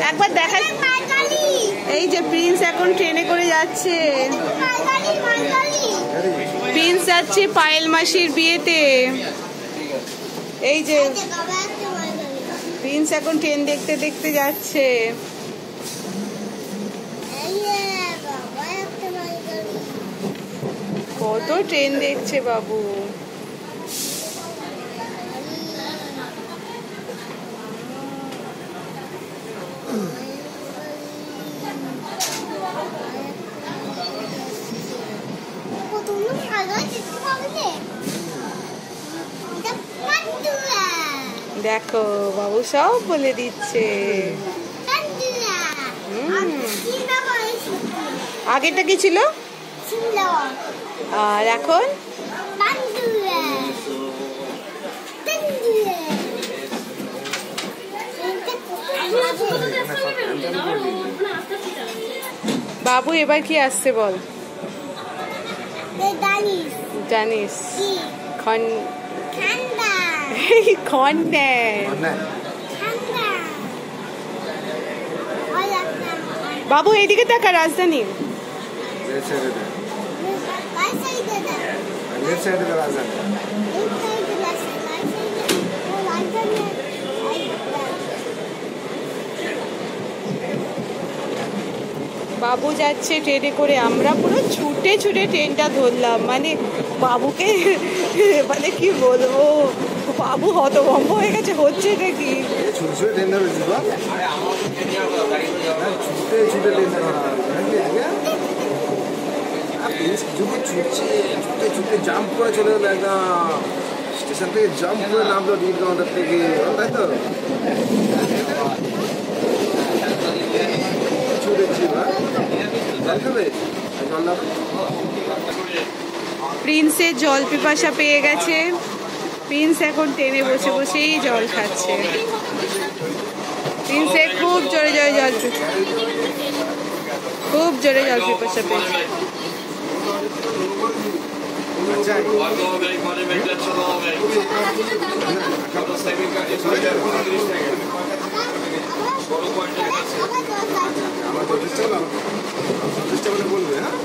একবার দেখা। এই যে প্রিন্স এখন ট্রেনে করে যাচ্ছে। প্রিন্স যাচ্ছে পায়েল মাসির বিয়েতে। এই যে প্রিন্স এখন ট্রেন দেখতে দেখতে যাচ্ছে। কত ট্রেন দেখছে বাবু। দেখো বাবু সব বলে দিচ্ছে। আগেরটা কি ছিল আর এখন? বাবু এবার কি আসছে বল? জানিস বাবু এইদিকে তাকা। রাজধানী বাবু যাচ্ছে ট্রেনে করে। আমরা পুরো ছুটে ছুটে ট্রেনটা ধরলাম। মানে বাবুকে মানে কি বলবো, বাবু হতভম্ব হয়ে গেছে। হচ্ছে এটা কি? জাম্প করে চলে গেল একদম স্টেশন থেকে। জাম্প করে নামলো টিকিট কাউন্টার থেকে, তাই তো? প্রিন্সের জল পিপাসা পেয়ে গেছে। প্রিন্স এখন ট্রেনে বসে বসেই জল খাচ্ছে। প্রিন্সের খুব জোরে জল পিপাসা পেয়েছে। বলবে হ্যাঁ।